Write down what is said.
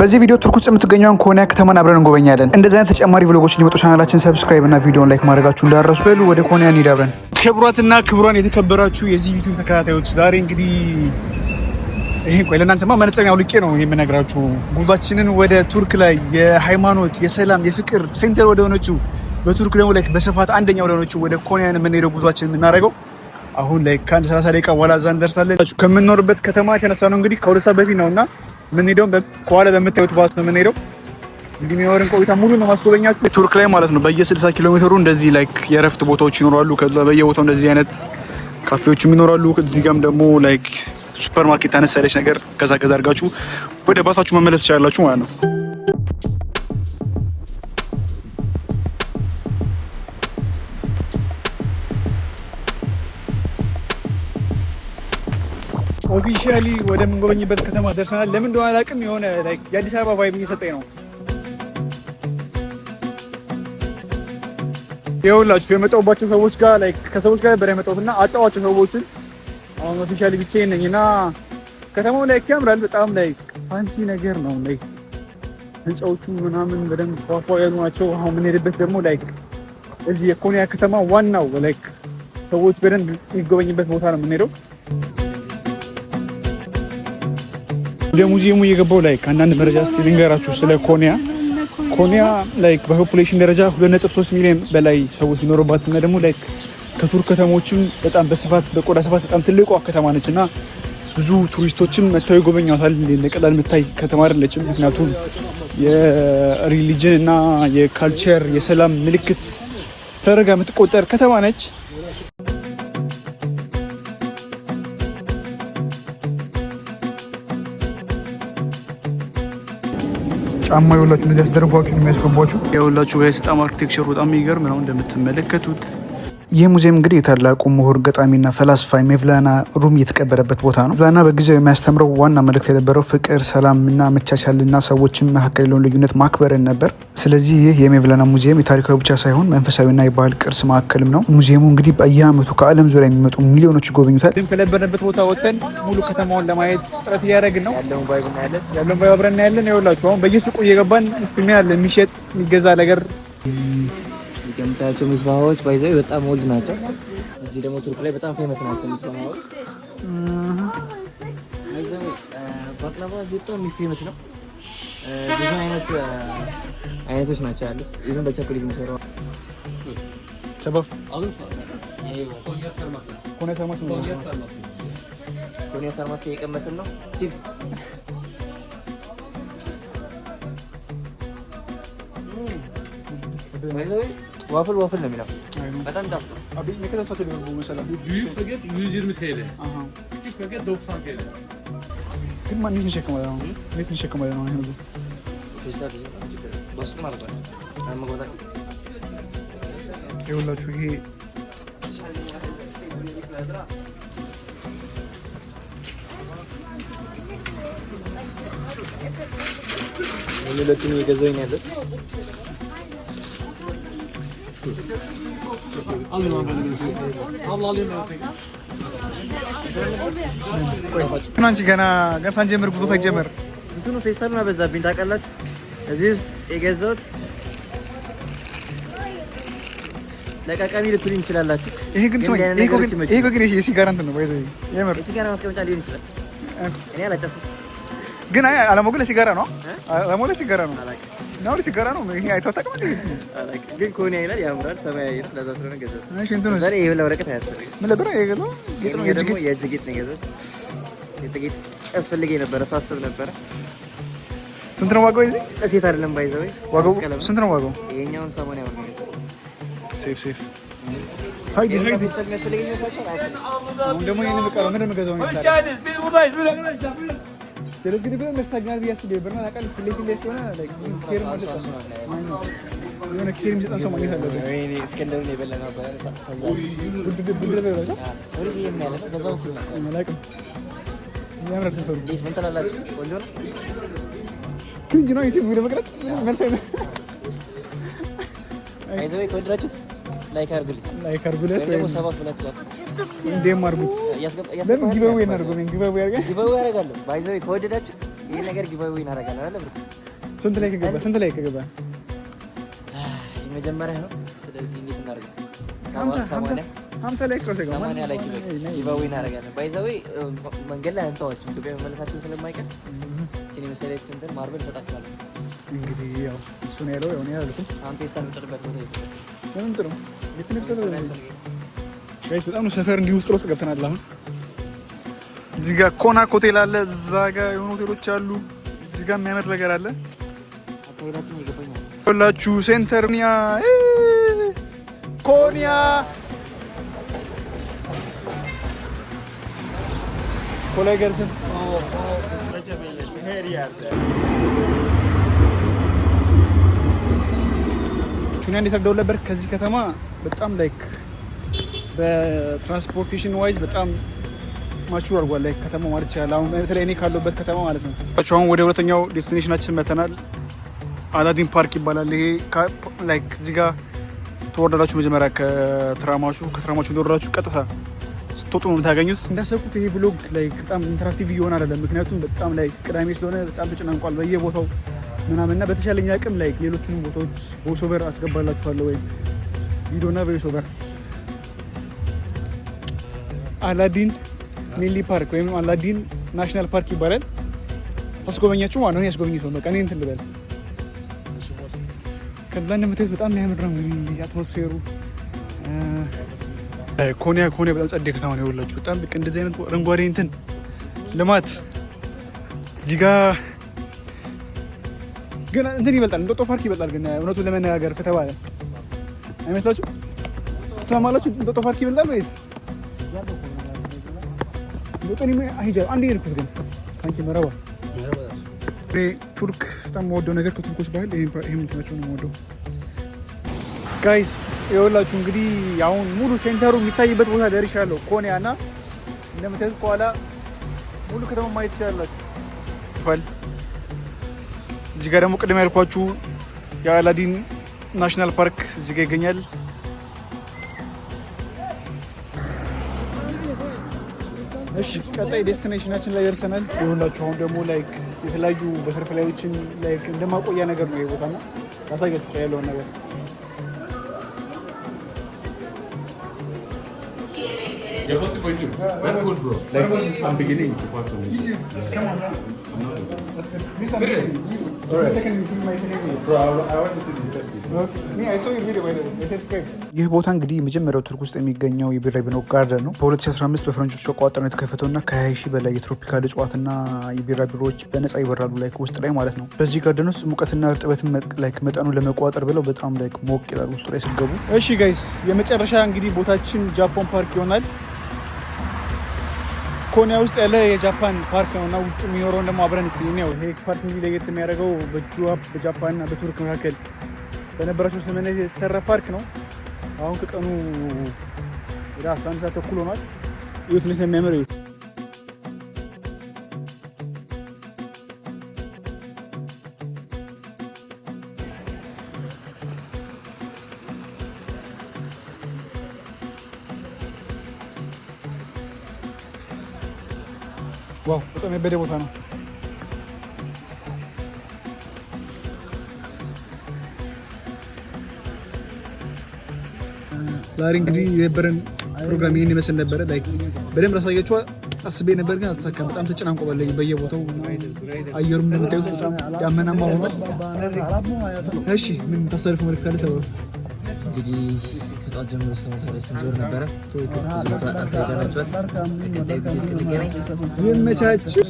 በዚህ ቪዲዮ ቱርክ ውስጥ የምትገኘውን ኮንያ ከተማን አብረን እንጎበኛለን። እንደዚህ አይነት ተጨማሪ ቪዲዮዎች እንዲመጡ ቻናላችን ሰብስክራይብ እና ቪዲዮን ላይክ ማድረጋችሁ እንዳትረሱ። በሉ ወደ ኮንያ እንሂድ አብረን። ክቡራትና ክቡራን የተከበራችሁ የዚህ ዩቲዩብ ተከታታዮች ዛሬ እንግዲህ ቆይ ለእናንተማ መነጽር አውልቄ ነው የምነግራችሁ። ጉዟችንን ወደ ቱርክ ላይ የሃይማኖት የሰላም የፍቅር ሴንተር ወደ ሆነችው በቱርክ ደግሞ ላይ በስፋት አንደኛ ወደ ሆነችው ወደ ኮንያን የምንሄደው ጉዟችንን የምናደርገው አሁን ላይ ከአንድ 30 ደቂቃ በኋላ እዛ እንደርሳለን። ከምንኖርበት ከተማ የተነሳ ነው እንግዲህ ከሁለት ሰዓት በፊት ነውና ምንሄደው ከኋላ በምታዩት ባስ ነው የምንሄደው። እንግዲህ የሚኖርን ቆይታ ሙሉ ነው ማስጎበኛችሁ ቱርክ ላይ ማለት ነው። በየ60 ኪሎ ሜትሩ እንደዚህ ላይክ የረፍት ቦታዎች ይኖራሉ። ከዛ በየቦታው እንደዚህ አይነት ካፌዎች ይኖራሉ። እዚህ ጋርም ደግሞ ላይክ ሱፐር ማርኬት አነሳለች ነገር ከዛ አድርጋችሁ ወደ ባሳችሁ መመለስ ትችላላችሁ ማለት ነው። ኦፊሻሊ ወደ ምንጎበኝበት ከተማ ደርሰናል። ለምን እንደሆነ አላውቅም፣ የሆነ ላይክ የአዲስ አበባ ቫይብ እየሰጠኝ ነው። ይኸውላችሁ የመጣሁባቸው ሰዎች ጋር ላይክ ከሰዎች ጋር ነበር የመጣሁትና አጣኋቸው ሰዎችን። አሁን ኦፊሻሊ ብቻዬን ነኝና ከተማው ላይክ ያምራል በጣም ላይክ ፋንሲ ነገር ነው። ላይክ ህንጻዎቹ ምናምን በደንብ ፏፏ ያሉ ናቸው። አሁን የምንሄድበት ደግሞ ላይክ እዚህ የኮንያ ከተማ ዋናው ላይክ ሰዎች በደንብ የሚጎበኝበት ቦታ ነው የምንሄደው። ወደ ሙዚየሙ እየገባው ላይክ አንዳንድ መረጃ ልንገራችሁ ስለ ኮንያ። ኮንያ ላይክ በፖፑሌሽን ደረጃ 2.3 ሚሊዮን በላይ ሰዎች ቢኖሩባት እና ደግሞ ላይክ ከቱርክ ከተሞችም በጣም በስፋት በቆዳ ስፋት በጣም ትልቋ ከተማ ነች እና ብዙ ቱሪስቶችም መጥተው ይጎበኛታል። ለቀላል የምታይ ከተማ አይደለችም። ምክንያቱም የሪሊጅን እና የካልቸር የሰላም ምልክት ተደርጋ የምትቆጠር ከተማ ነች። ጫማ የሁላችሁ እንደዚህ ያስደርጓችሁ የሚያስገቧችሁ የሁላችሁ ጋር በጣም አርኪቴክቸሩ በጣም የሚገርም ነው እንደምትመለከቱት። ይህ ሙዚየም እንግዲህ የታላቁ ምሁር ገጣሚና ፈላስፋ ሜቭላና ሩም የተቀበረበት ቦታ ነው። ሜቭላና በጊዜው የሚያስተምረው ዋና መልእክት የነበረው ፍቅር፣ ሰላምና መቻቻልና ሰዎችን መካከል ያለውን ልዩነት ማክበርን ነበር። ስለዚህ ይህ የሜቭላና ሙዚየም የታሪካዊ ብቻ ሳይሆን መንፈሳዊና የባህል ቅርስ ማዕከልም ነው። ሙዚየሙ እንግዲህ በየዓመቱ ከዓለም ዙሪያ የሚመጡ ሚሊዮኖች ይጎበኙታል። ከነበርንበት ቦታ ወጥተን ሙሉ ከተማውን ለማየት ጥረት እያደረግን ነው። ያለውን ቫይብ አብረን እናያለን። ይኸውላችሁ አሁን በየሱቁ እየገባን ያለ የሚሸጥ የሚገዛ ነገር የምታያቸው ምስባዎች ባይዘው በጣም ወልድ ናቸው። እዚህ ደግሞ ቱርክ ላይ በጣም ፌመስ ናቸው ምስባዎች። ባክላቫ እዚህ በጣም ፌመስ ነው። ብዙ አይነቶች ናቸው ያሉት። ይሄን በቸኮሌት የሚሰሩ ሰበፍ ኮንያ ሰርማስ እየቀመስን ነው። ቺፕስ ዋፍል ነው የሚለው በጣም ጣፍ ነው። Abi ne kadar satılıyor bu mesela? Büyük paket 120 TL. Aha. Küçük paket 90 TL. ግን ማን ነው ሸከማው? እንዴት ነው ሸከማው ነው ይሄ? ፌስታል በስተ ማለት ነው። አመጎታ ይኸውላችሁ ይሄ ሁለቱን እየገዛሁኝ ያለው አንቺ ገና ሳንጀምር ጉዞ ሳይጀምር እንትኑ ፌስታሉን አበዛብኝ ታውቃላችሁ። እዚህ ውስጥ የገዛሁት ለቃቃሚ ልትሉኝ ትችላላችሁ። ይሄ ግን የሲጋራ እንትን ነው ባይዘው የምር የሲጋራ ማስቀመጫ ሊሆን ይችላል። እኔ አላጨስም ግን አላማው ግን ሲጋራ ነው። አላማው ሲጋራ ነው። ነው ሲጋራ ነው። ይሄ አይተውታቀም እንዴ? ግን ኮንያ ይላል ያምራል። ሰማያዊ ነው። ለዛ ስለሆነ ገዛሁት። እሺ እንትኑ ዛሬ ይሄ ለወረቀት አያስፈልግም። ምን ነበር የገዛው? ጌጥ ነው። የእጅ ጌጥ ነው የገዛሁት። የጌጥ ያስፈልገኝ ነበረ ሳስብ ነበረ። ስንት ነው ዋጋው? እዚህ እሴት አይደለም ባይዘው ዋጋው ስንት ነው ዋጋው? ይሄኛውን 80 ብር ነው። ሴፍ ሃይዲ ቤተሰብ የሚያስፈልገኝ ሰዎች አሁን ደግሞ ይሄን በቃ ምን የምገዛው ነው ይላል። Biz buradayız. ስለዚህ ግን መስታኛል ቢያስብ ይበርና አቃል ፍሌት ሆነ ላይክ ኬር ማለት ነው። የሆነ ኬር የሚሰጠን ሰው ማግኘት አለበት። ወይኔ እስከንደሩን የበላነው ነበር። ብድር በላው ወይኔ የሚያለ በዛው ሁሉ ነው አላውቅም። ያምራል ተፈሩ ምን ትላላችሁ? ቆንጆ ነው። ክሪንጅ ነው ዩቲዩብ ቪዲዮ መቅረጽ መልስ አይደለም። አይዘው ከወደዳችሁት ላይክ አድርጉልኝ። ደግሞ ሰባት ብላችሁ ላኩ። እንደም አድርጉት። ለምን ጊቨዌ እናድርገው? ምን ጊቨዌ ያደርጋል? ጊቨዌ ያደርጋለሁ። ባይዘው ከወደዳችሁት ይሄን ነገር ጊቫዌ እናደርጋለን አይደል? ስንት ላይ ከገባ የመጀመሪያ ነው። ስለዚህ እንዴት እናደርጋለን? 50 ላይ ከገባ 80 ላይ ጊቫዌ እናደርጋለን። ባይ ዘ ዌይ መንገድ ላይ አንተዋችሁ ኢትዮጵያ መመለሳችን ስለማይቀር እቺን የመሰለች እንትን ማርበል ተጣጣለ። እንግዲህ ያው እሱ ነው ያለው ነው ያልኩት። አንተ የሳን ጥርበት ቦታ ይፈታል። ምንም ጥሩ የትንፍተለው ጋይስ በጣም ነው ሰፈር እንዲህ ውስጥ ድረስ ገብተናል። አሁን እዚህ ጋር ኮናክ ሆቴል አለ፣ እዛ ጋር የሆኑ ሆቴሎች አሉ፣ እዚህ ጋር የሚያምር ነገር አለ። አካባቢያችን ይገባኛል ሁላችሁ ሴንተር ኮንያ ኮላይ ገርሰን ቹኒያ እንደተደውል ነበር። ከዚህ ከተማ በጣም ላይክ በትራንስፖርቴሽን ዋይዝ በጣም ማቹር አድርጓል። ላይክ ከተማ ማለት ይችላል። አሁን በተለይ እኔ ካለሁበት ከተማ ማለት ነው። አሁን ወደ ሁለተኛው ዴስቲኔሽናችን መተናል። አላዲን ፓርክ ይባላል። ይሄ ላይክ እዚህ ጋር ተወርዳላችሁ መጀመሪያ ከትራማቹ እንደወረዳችሁ ቀጥታ ስትወጡ ነው የምታገኙት። እንዳሰብኩት ይሄ ብሎግ ላይክ በጣም ኢንተራክቲቭ እየሆነ አይደለም። ምክንያቱም በጣም ላይክ ቅዳሜ ስለሆነ በጣም ተጨናንቋል በየቦታው ምናምን እና በተሻለኝ አቅም ላይክ ሌሎቹንም ቦታዎች ቮይስኦቨር አስገባላችኋለሁ ወይም ቪዲዮና ቮይስኦቨር። አላዲን ኔሊ ፓርክ ወይም አላዲን ናሽናል ፓርክ ይባላል። አስጎበኛችሁ ማለት ነው። ያስጎበኝት ነው በቃ እኔ እንትን ልበል። ከዛ እንደምታዩት በጣም የሚያምር ነው እንግዲህ አትሞስፌሩ። ኮንያ በጣም ጸዴ ከተማ ነው የወላችሁ። በጣም ልክ እንደዚህ አይነት አረንጓዴ እንትን ልማት እዚህ ጋር ግን እንትን ይበልጣል፣ እንጦጦ ፓርክ ይበልጣል። ግን እውነቱን ለመነጋገር ከተባለ አይመስላችሁ? ትሰማላችሁ? እንጦጦ ፓርክ ይበልጣል ወይስ አንድ ሄድኩት ግን ከአንቺ መረባ ቱርክ በጣም የምወደው ነገር ከቱርኮች ባህል ይሄ ምንትናቸው ነው የምወደው። ጋይስ ይኸውላችሁ እንግዲህ አሁን ሙሉ ሴንተሩ የሚታይበት ቦታ ደርሻለሁ። ኮንያ እና እንደምታዩት ከኋላ ሙሉ ከተማ ማየት ትችላላችሁ። እዚህ ጋር ደግሞ ቅድም ያልኳችሁ የአላዲን ናሽናል ፓርክ እዚህ ጋር ይገኛል። እሺ ቀጣይ ዴስቲኔሽናችን ላይ ደርሰናል። ይኸውላችሁ አሁን ደግሞ ላይክ የተለያዩ በተርፍላዮችን ላይክ እንደማቆያ ነገር ነው ይሄ ቦታ እና ያሳያችሁ ያለውን ነገር Yeah, what's the point too? That's good, bro. Like, I'm beginning to pass on it. Come on, man. That's good. Serious? Bro, I want to see the best people. Me, I saw your video, by the way. It is great. ይህ ቦታ እንግዲህ የመጀመሪያው ቱርክ ውስጥ የሚገኘው የቢራቢሮ ጋርደን ነው። በ2015 በፈረንጆች ተቋጠር ነው የተከፈተው እና ከ20 ሺህ በላይ የትሮፒካል እጽዋትና የቢራቢሮዎች በነፃ ይበራሉ ላይክ ውስጥ ላይ ማለት ነው። በዚህ ጋርደን ውስጥ ሙቀትና እርጥበትን ላይክ መጠኑን ለመቋጠር ብለው በጣም ላይክ ሞቅ ይላል ውስጡ ላይ ሲገቡ። እሺ ጋይስ የመጨረሻ እንግዲህ ቦታችን ጃፓን ፓርክ ይሆናል። ኮንያ ውስጥ ያለ የጃፓን ፓርክ ነው እና ውስጡ የሚኖረውን ደግሞ አብረን ነው። ይሄ ፓርክ እንግዲህ ለየት የሚያደርገው በጃፓን እና በቱርክ መካከል በነበራቸው ስምምነት የተሰራ ፓርክ ነው። አሁን ከቀኑ ወደ 11 ሰዓት ተኩል ሆኗል። ይሁት እንዴት ነው የሚያምር ይሁት። ዋው በጣም የበደ ቦታ ነው። ዛሬ እንግዲህ የነበረን ፕሮግራም ይህን ይመስል ነበረ። ላይክ በደንብ ላሳያችሁ አስቤ ነበር ግን አልተሳካም። በጣም ተጨናንቆ ባለ በየቦታው አየሩም እንደምታዩት በጣም ዳመናማ ሆኗል። እሺ ምን ታሳልፉ መልክት አለ ሰው እንግዲህ ከጧት ጀምሮ እስከ ማታ ድረስ ስንዞር ነበረ። ይመቻችሁ።